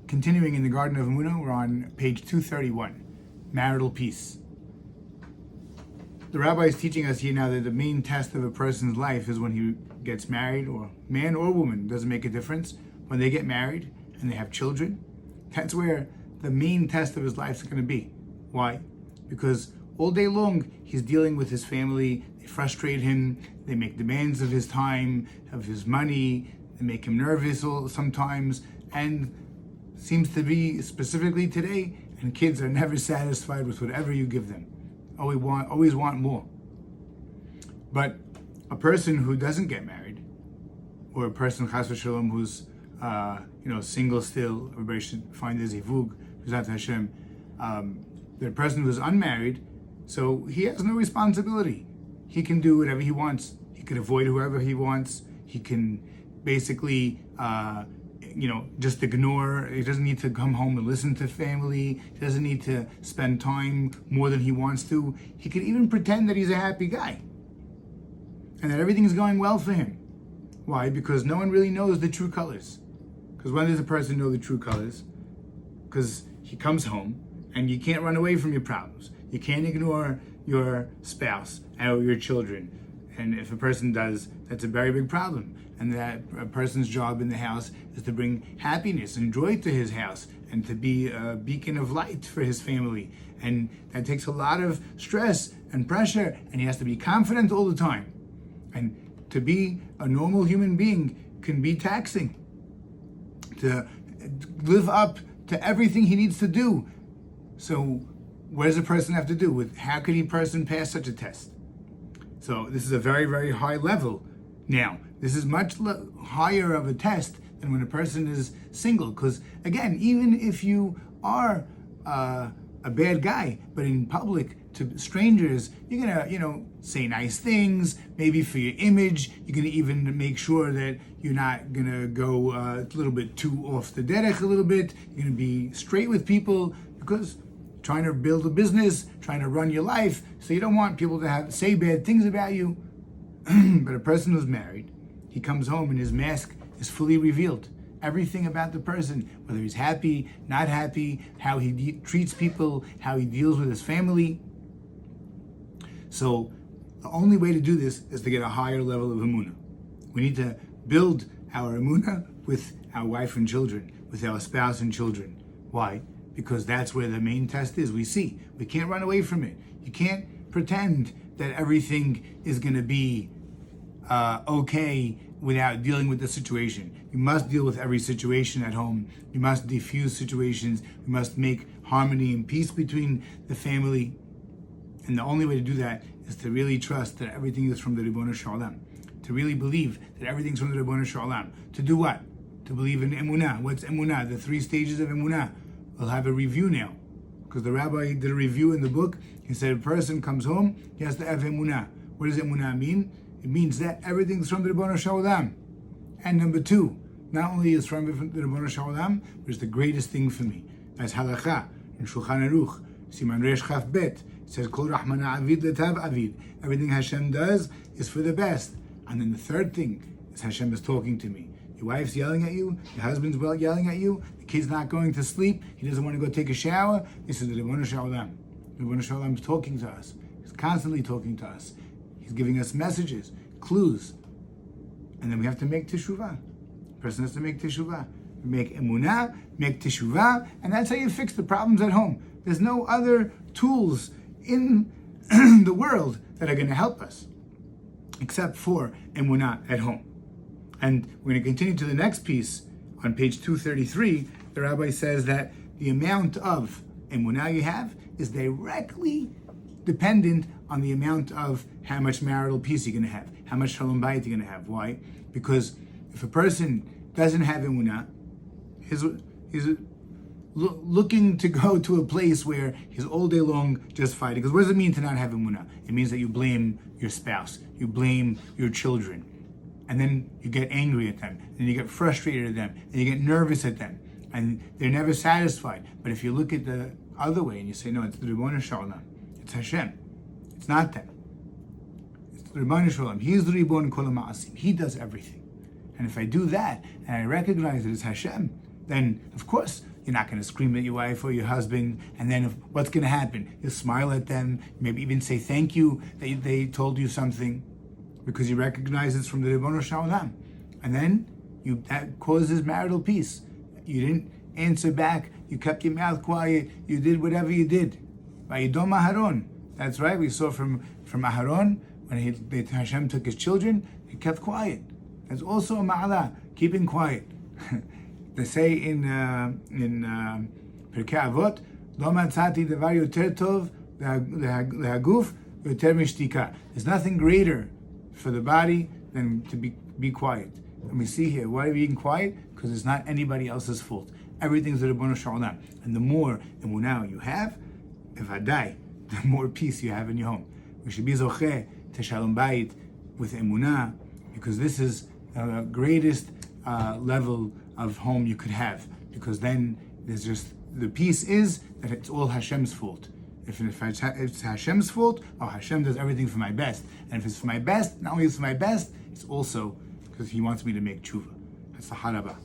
Continuing in the Garden of Emuna, we're on page 231, Marital Peace. The rabbi is teaching us here now that the main test of a person's life is when he gets married, or man or woman, doesn't make a difference. When they get married and they have children, that's where the main test of his life is going to be. Why? Because all day long he's dealing with his family. They frustrate him. They make demands of his time, of his money. They make him nervous sometimes, and seems to be specifically today. And kids are never satisfied with whatever you give them. Always want more. But a person who doesn't get married, or a person chas v'shalom who's single still, everybody should find their zivug, B'ezrat Hashem. The person who's unmarried, so he has no responsibility. He can do whatever he wants. He can avoid whoever he wants. He can basically just ignore. He doesn't need to come home and listen to family. He doesn't need to spend time more than he wants to. He can even pretend that he's a happy guy and that everything's going well for him. Why? Because no one really knows the true colors. Because when does a person know the true colors? Because he comes home and you can't run away from your problems. You can't ignore your spouse or your children. And if a person does, that's a very big problem. And that a person's job in the house is to bring happiness and joy to his house and to be a beacon of light for his family. And that takes a lot of stress and pressure, and he has to be confident all the time. And to be a normal human being can be taxing. To live up to everything he needs to do. So what does a person have to do? How can a person pass such a test? So this is a very, very high level. Now, this is much higher of a test than when a person is single. Because again, even if you are a bad guy, but in public to strangers, you're gonna, say nice things, maybe for your image. You're gonna even make sure that you're not gonna go a little bit too off the derech a little bit. You're gonna be straight with people because trying to build a business, trying to run your life, so you don't want people to say bad things about you. But a person who's married, he comes home and his mask is fully revealed. Everything about the person, whether he's happy, not happy, how he treats people, how he deals with his family. So the only way to do this is to get a higher level of Emuna. We need to build our Emuna with our wife and children, with our spouse and children. Why? Because that's where the main test is. We can't run away from it. You can't pretend that everything is going to be okay without dealing with the situation. You must deal with every situation at home. You must diffuse situations. You must make harmony and peace between the family. And the only way to do that is to really trust that everything is from the Ribono Shel Olam. To really believe that everything's from the Ribono Shel Olam. To do what? To believe in Emuna. What's Emuna? The 3 stages of Emuna. We'll have a review now. Because the rabbi did a review in the book. He said a person comes home, he has to have Emuna. What does Emuna mean? It means that everything's from the Ribono Shel Olam. And number 2, not only is from the Ribono Shel Olam, but it's the greatest thing for me. That's halakha in Shulchan Aruch, Siman Resh Chaf Bet. It says, Kol Rahmana Avid Letav Avid. Everything Hashem does is for the best. And then the 3rd thing is Hashem is talking to me. Your wife's yelling at you, your husband's yelling at you, the kid's not going to sleep, he doesn't want to go take a shower. This is the Ribono Shel Olam. The Ribono Shel Olam is talking to us. He's constantly talking to us. He's giving us messages, clues. And then we have to make teshuvah. The person has to make teshuvah. Make emunah, make teshuvah, and that's how you fix the problems at home. There's no other tools in the world that are going to help us except for emunah at home. And we're going to continue to the next piece on page 233. The rabbi says that the amount of emunah you have is directly dependent on the amount of how much marital peace you're going to have, how much shalom bayit you're going to have. Why? Because if a person doesn't have emunah, he's looking to go to a place where he's all day long just fighting. Because what does it mean to not have emunah? It means that you blame your spouse, you blame your children, and then you get angry at them, and you get frustrated at them, and you get nervous at them, and they're never satisfied. But if you look at the other way and you say, no, it's the Ribono Shel Olam, it's Hashem, it's not them. It's the Ribono Shel Olam. He is the Ribon Kol HaMa'asim. He does everything. And if I do that, and I recognize it as Hashem, then of course You're not going to scream at your wife or your husband. And then what's going to happen? You'll smile at them, maybe even say thank you that they told you something, because you recognize it's from the Ribono Shel Olam. And then that causes marital peace. You didn't answer back. You kept your mouth quiet. You did whatever you did. Vayidom Aharon. That's right. We saw from Aharon, when Hashem took his children, he kept quiet. That's also a ma'ala, keeping quiet. They say in Pirkei Avot, Lo matzati devar yoter tov lehaguf yoter mishtika. There's nothing greater for the body than to be quiet. And we see here, why are we being quiet? Because it's not anybody else's fault. Everything's the Ribono Shel Olam. And the more Emuna you have, if I die, the more peace you have in your home. We should be zocheh to shalom bayit with Emuna, because this is the greatest level of home you could have. Because then there's just, the peace is that it's all Hashem's fault. If it's Hashem's fault, Hashem does everything for my best. And if it's for my best, not only is it for my best, it's also because He wants me to make tshuva. That's the haraba.